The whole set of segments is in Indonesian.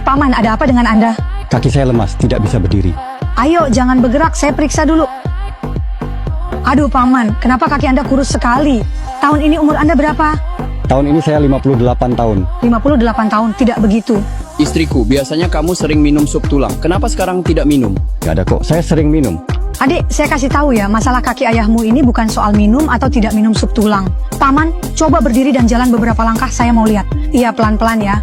Paman, ada apa dengan Anda? Kaki saya lemas, tidak bisa berdiri. Ayo, jangan bergerak, saya periksa dulu. Aduh Paman, kenapa kaki Anda kurus sekali? Tahun ini umur Anda berapa? Tahun ini saya 58 tahun. 58 tahun, tidak begitu. Istriku, biasanya kamu sering minum sup tulang. Kenapa sekarang tidak minum? Gak ada kok, saya sering minum. Adik, saya kasih tahu ya, masalah kaki ayahmu ini bukan soal minum atau tidak minum sup tulang. Paman, coba berdiri dan jalan beberapa langkah, saya mau lihat. Iya, pelan-pelan ya.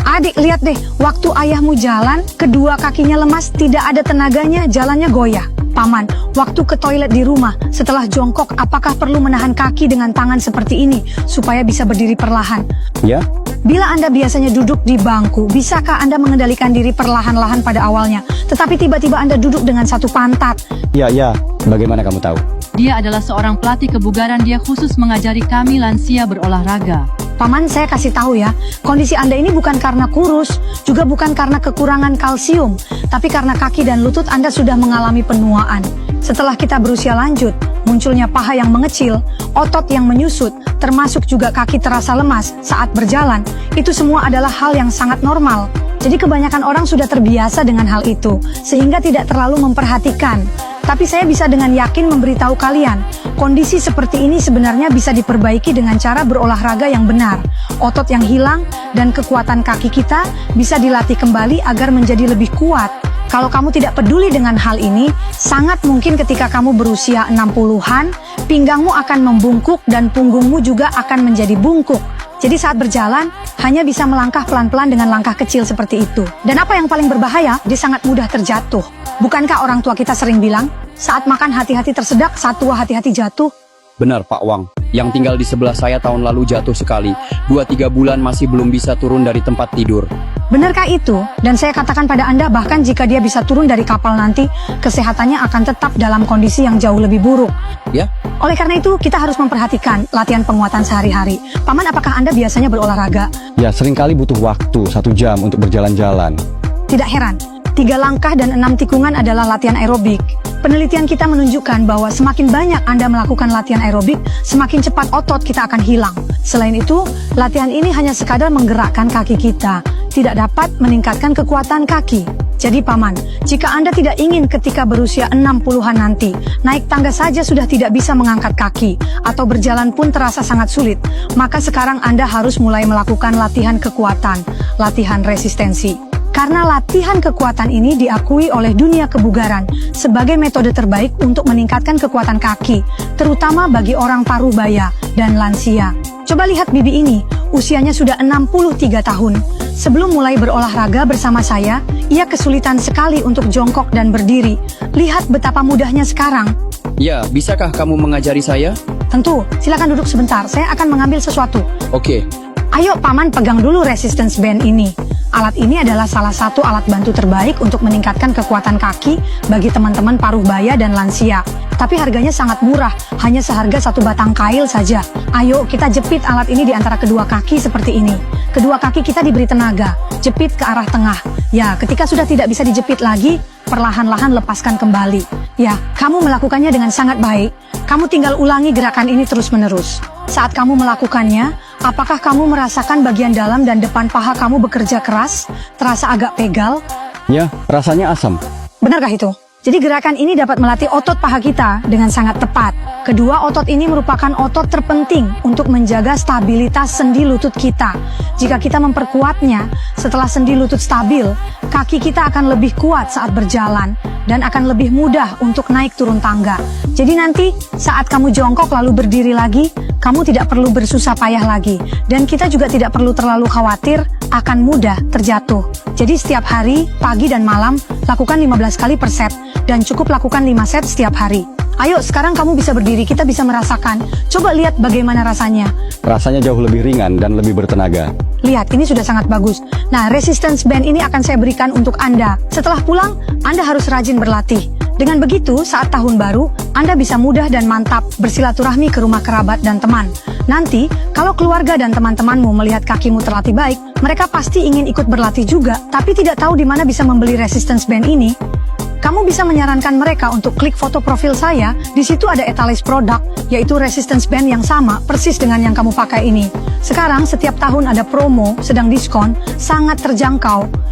Adik, lihat deh, waktu ayahmu jalan, kedua kakinya lemas, tidak ada tenaganya, jalannya goyah. Paman, waktu ke toilet di rumah, setelah jongkok, apakah perlu menahan kaki dengan tangan seperti ini, supaya bisa berdiri perlahan? Ya? Bila Anda biasanya duduk di bangku, bisakah Anda mengendalikan diri perlahan-lahan pada awalnya, tetapi tiba-tiba Anda duduk dengan satu pantat? Ya. Bagaimana kamu tahu? Dia adalah seorang pelatih kebugaran, dia khusus mengajari kami lansia berolahraga. Paman, saya kasih tahu ya, kondisi Anda ini bukan karena kurus, juga bukan karena kekurangan kalsium, tapi karena kaki dan lutut Anda sudah mengalami penuaan. Setelah kita berusia lanjut, munculnya paha yang mengecil, otot yang menyusut, termasuk juga kaki terasa lemas saat berjalan. Itu semua adalah hal yang sangat normal. Jadi kebanyakan orang sudah terbiasa dengan hal itu, sehingga tidak terlalu memperhatikan. Tapi saya bisa dengan yakin memberitahu kalian, kondisi seperti ini sebenarnya bisa diperbaiki dengan cara berolahraga yang benar. Otot yang hilang dan kekuatan kaki kita bisa dilatih kembali agar menjadi lebih kuat. Kalau kamu tidak peduli dengan hal ini, sangat mungkin ketika kamu berusia 60-an, pinggangmu akan membungkuk dan punggungmu juga akan menjadi bungkuk. Jadi saat berjalan, hanya bisa melangkah pelan-pelan dengan langkah kecil seperti itu. Dan apa yang paling berbahaya, dia sangat mudah terjatuh. Bukankah orang tua kita sering bilang, saat makan hati-hati tersedak, saat tua hati-hati jatuh? Benar Pak Wang, yang tinggal di sebelah saya tahun lalu jatuh sekali. 2-3 bulan masih belum bisa turun dari tempat tidur. Benarkah itu? Dan saya katakan pada Anda, bahkan jika dia bisa turun dari kapal nanti, kesehatannya akan tetap dalam kondisi yang jauh lebih buruk. Ya? Oleh karena itu, kita harus memperhatikan latihan penguatan sehari-hari. Paman, apakah Anda biasanya berolahraga? Ya, seringkali butuh waktu 1 jam untuk berjalan-jalan. Tidak heran, 3 langkah dan 6 tikungan adalah latihan aerobik. Penelitian kita menunjukkan bahwa semakin banyak Anda melakukan latihan aerobik, semakin cepat otot kita akan hilang. Selain itu, latihan ini hanya sekadar menggerakkan kaki kita, tidak dapat meningkatkan kekuatan kaki. Jadi Paman, jika Anda tidak ingin ketika berusia 60-an nanti, naik tangga saja sudah tidak bisa mengangkat kaki, atau berjalan pun terasa sangat sulit, maka sekarang Anda harus mulai melakukan latihan kekuatan, latihan resistensi. Karena latihan kekuatan ini diakui oleh dunia kebugaran sebagai metode terbaik untuk meningkatkan kekuatan kaki, terutama bagi orang parubaya dan lansia. Coba lihat bibi ini, usianya sudah 63 tahun. Sebelum mulai berolahraga bersama saya, ia kesulitan sekali untuk jongkok dan berdiri. Lihat betapa mudahnya sekarang. Ya, bisakah kamu mengajari saya? Tentu, silakan duduk sebentar, saya akan mengambil sesuatu. Oke. Ayo Paman, pegang dulu resistance band ini. Alat ini adalah salah satu alat bantu terbaik untuk meningkatkan kekuatan kaki bagi teman-teman paruh baya dan lansia. Tapi harganya sangat murah, hanya seharga 1 batang kail saja. Ayo kita jepit alat ini di antara kedua kaki seperti ini. Kedua kaki kita diberi tenaga, jepit ke arah tengah. Ya, ketika sudah tidak bisa dijepit lagi, perlahan-lahan lepaskan kembali. Ya, kamu melakukannya dengan sangat baik. Kamu tinggal ulangi gerakan ini terus-menerus. Saat kamu melakukannya, apakah kamu merasakan bagian dalam dan depan paha kamu bekerja keras, terasa agak pegal? Ya, rasanya asam. Benarkah itu? Jadi gerakan ini dapat melatih otot paha kita dengan sangat tepat. Kedua otot ini merupakan otot terpenting untuk menjaga stabilitas sendi lutut kita. Jika kita memperkuatnya, setelah sendi lutut stabil, kaki kita akan lebih kuat saat berjalan dan akan lebih mudah untuk naik turun tangga. Jadi nanti saat kamu jongkok lalu berdiri lagi, kamu tidak perlu bersusah payah lagi. Dan kita juga tidak perlu terlalu khawatir akan mudah terjatuh. Jadi setiap hari, pagi dan malam, lakukan 15 kali per set. Dan cukup lakukan 5 set setiap hari. Ayo, sekarang kamu bisa berdiri, kita bisa merasakan. Coba lihat bagaimana rasanya. Rasanya jauh lebih ringan dan lebih bertenaga. Lihat, ini sudah sangat bagus. Nah, resistance band ini akan saya berikan untuk Anda. Setelah pulang, Anda harus rajin berlatih. Dengan begitu, saat tahun baru, Anda bisa mudah dan mantap bersilaturahmi ke rumah kerabat dan teman. Nanti, kalau keluarga dan teman-temanmu melihat kakimu terlatih baik, mereka pasti ingin ikut berlatih juga, tapi tidak tahu di mana bisa membeli resistance band ini. Kamu bisa menyarankan mereka untuk klik foto profil saya. Di situ ada etalase produk, yaitu resistance band yang sama persis dengan yang kamu pakai ini. Sekarang setiap tahun ada promo, sedang diskon, sangat terjangkau.